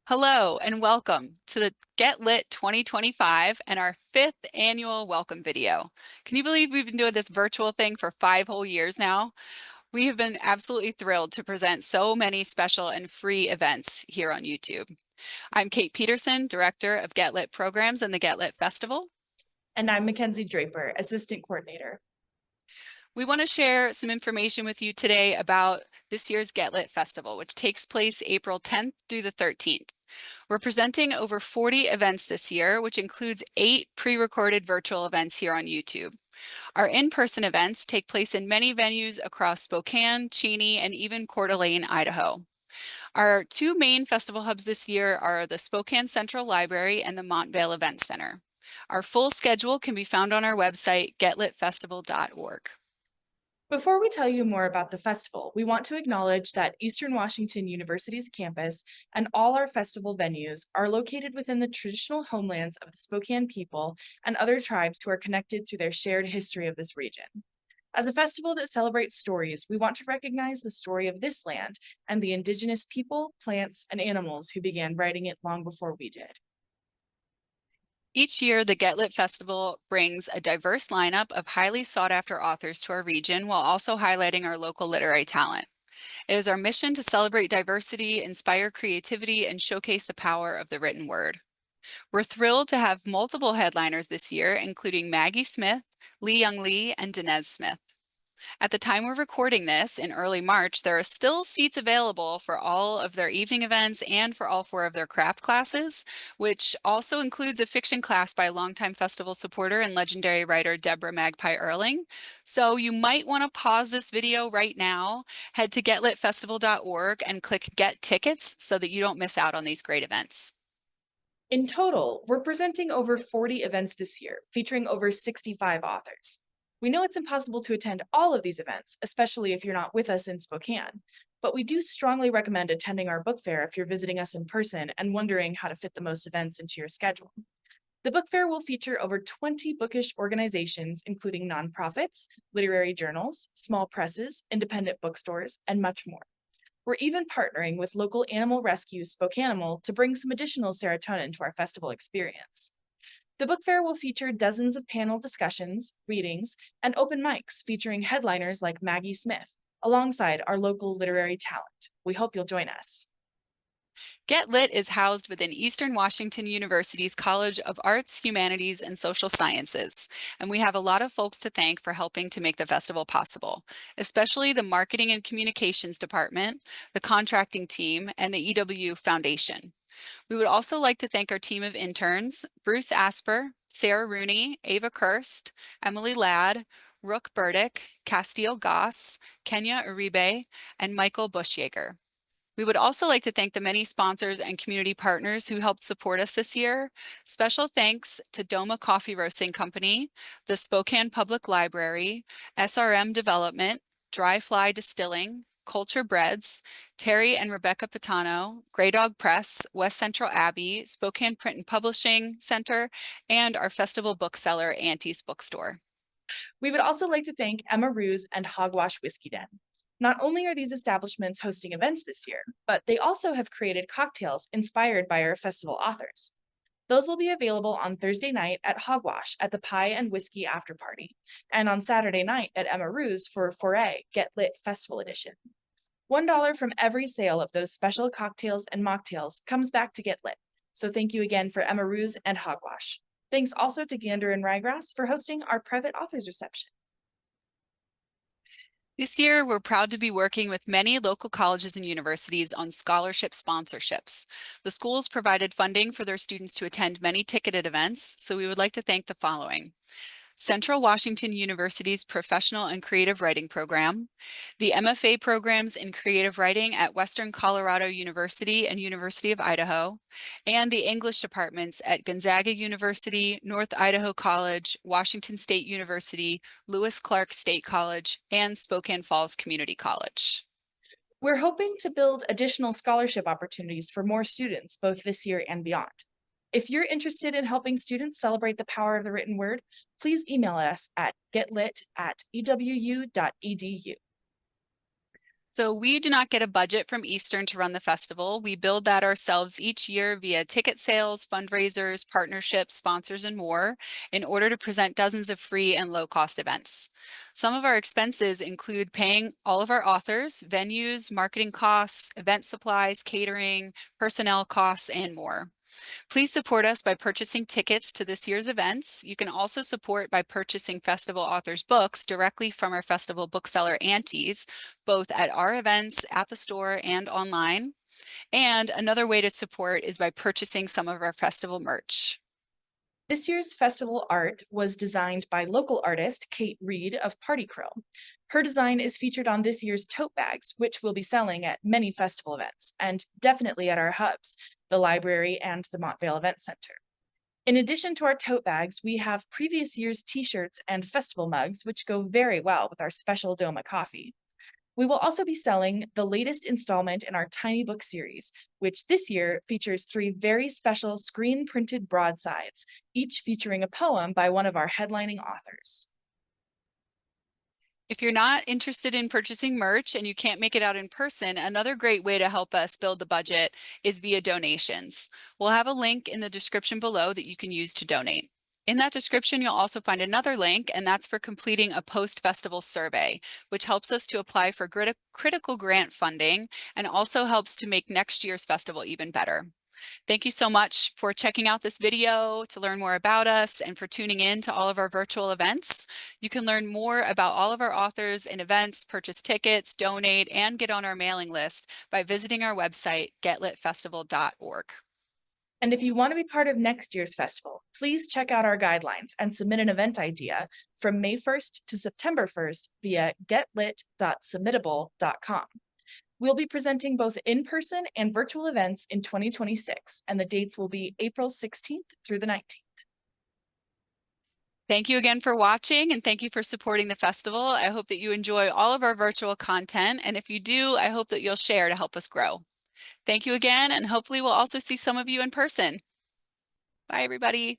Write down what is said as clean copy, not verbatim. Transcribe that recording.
Hello and welcome to the Get Lit 2025 and our fifth annual welcome video. Can you believe we've been doing this virtual thing for 5 whole years now? We have been absolutely thrilled to present so many special and free events here on YouTube. I'm Kate Peterson, Director of Get Lit Programs and the Get Lit Festival. And I'm Mackenzie Draper, Assistant Coordinator. We want to share some information with you today about this year's Get Lit Festival, which takes place April 10th through the 13th. We're presenting over 40 events this year, which includes 8 pre-recorded virtual events here on YouTube. Our in-person events take place in many venues across Spokane, Cheney, and even Coeur d'Alene, Idaho. Our 2 main festival hubs this year are the Spokane Central Library and the Montvale Event Center. Our full schedule can be found on our website, getlitfestival.org. Before we tell you more about the festival, we want to acknowledge that Eastern Washington University's campus and all our festival venues are located within the traditional homelands of the Spokane people and other tribes who are connected through their shared history of this region. As a festival that celebrates stories, we want to recognize the story of this land and the indigenous people, plants, and animals who began writing it long before we did. Each year, the Get Lit Festival brings a diverse lineup of highly sought-after authors to our region while also highlighting our local literary talent. It is our mission to celebrate diversity, inspire creativity, and showcase the power of the written word. We're thrilled to have multiple headliners this year, including Maggie Smith, Lee Young Lee, and Dinez Smith. At the time we're recording this in early March, there are still seats available for all of their evening events and for all 4 of their craft classes, which also includes a fiction class by longtime festival supporter and legendary writer Deborah Magpie Erling. So you might want to pause this video right now, head to getlitfestival.org and click Get Tickets so that you don't miss out on these great events. In total, we're presenting over 40 events this year, featuring over 65 authors. We know it's impossible to attend all of these events, especially if you're not with us in Spokane, but we do strongly recommend attending our book fair if you're visiting us in person and wondering how to fit the most events into your schedule. The book fair will feature over 20 bookish organizations, including nonprofits, literary journals, small presses, independent bookstores, and much more. We're even partnering with local animal rescue Spokanimal to bring some additional serotonin to our festival experience. The book fair will feature dozens of panel discussions, readings, and open mics featuring headliners like Maggie Smith, alongside our local literary talent. We hope you'll join us. Get Lit is housed within Eastern Washington University's College of Arts, Humanities, and Social Sciences, and we have a lot of folks to thank for helping to make the festival possible, especially the Marketing and Communications Department, the contracting team, and the EW Foundation. We would also like to thank our team of interns, Bruce Asper, Sarah Rooney, Ava Kirst, Emily Ladd, Rook Burdick, Castile Goss, Kenya Uribe, and Michael Bushyager. We would also like to thank the many sponsors and community partners who helped support us this year. Special thanks to Doma Coffee Roasting Company, the Spokane Public Library, SRM Development, Dry Fly Distilling, Culture Breads, Terry and Rebecca Pitano, Grey Dog Press, West Central Abbey, Spokane Print and Publishing Center, and our festival bookseller, Auntie's Bookstore. We would also like to thank Emma Ruse and Hogwash Whiskey Den. Not only are these establishments hosting events this year, but they also have created cocktails inspired by our festival authors. Those will be available on Thursday night at Hogwash at the Pie and Whiskey After Party, and on Saturday night at Emma Ruse for Foray Get Lit Festival Edition. $1 from every sale of those special cocktails and mocktails comes back to Get Lit, so thank you again for Emma Ruse and Hogwash. Thanks also to Gander and Ryegrass for hosting our private authors reception. This year, we're proud to be working with many local colleges and universities on scholarship sponsorships. The schools provided funding for their students to attend many ticketed events, so we would like to thank the following: Central Washington University's Professional and Creative Writing Program, the MFA programs in creative writing at Western Colorado University and University of Idaho, and the English departments at Gonzaga University, North Idaho College, Washington State University, Lewis Clark State College, and Spokane Falls Community College. We're hoping to build additional scholarship opportunities for more students both this year and beyond. If you're interested in helping students celebrate the power of the written word, please email us at getlit@ewu.edu. So we do not get a budget from Eastern to run the festival. We build that ourselves each year via ticket sales, fundraisers, partnerships, sponsors, and more in order to present dozens of free and low-cost events. Some of our expenses include paying all of our authors, venues, marketing costs, event supplies, catering, personnel costs, and more. Please support us by purchasing tickets to this year's events. You can also support by purchasing festival authors' books directly from our festival bookseller aunties, both at our events, at the store, and online. And another way to support is by purchasing some of our festival merch. This year's festival art was designed by local artist Kate Reed of Party Krill. Her design is featured on this year's tote bags, which will be selling at many festival events and definitely at our hubs, the library and the Montvale Event Center. In addition to our tote bags, we have previous year's t-shirts and festival mugs, which go very well with our special Doma coffee. We will also be selling the latest installment in our Tiny Book series, which this year features 3 very special screen printed broadsides, each featuring a poem by one of our headlining authors. If you're not interested in purchasing merch and you can't make it out in person, another great way to help us build the budget is via donations. We'll have a link in the description below that you can use to donate. In that description, you'll also find another link, and that's for completing a post-festival survey, which helps us to apply for critical grant funding and also helps to make next year's festival even better. Thank you so much for checking out this video to learn more about us and for tuning in to all of our virtual events. You can learn more about all of our authors and events, purchase tickets, donate, and get on our mailing list by visiting our website, getlitfestival.org. And if you want to be part of next year's festival, please check out our guidelines and submit an event idea from May 1st to September 1st via getlit.submittable.com. We'll be presenting both in-person and virtual events in 2026, and the dates will be April 16th through the 19th. Thank you again for watching, and thank you for supporting the festival. I hope that you enjoy all of our virtual content, and if you do, I hope that you'll share to help us grow. Thank you again, and hopefully we'll also see some of you in person. Bye, everybody.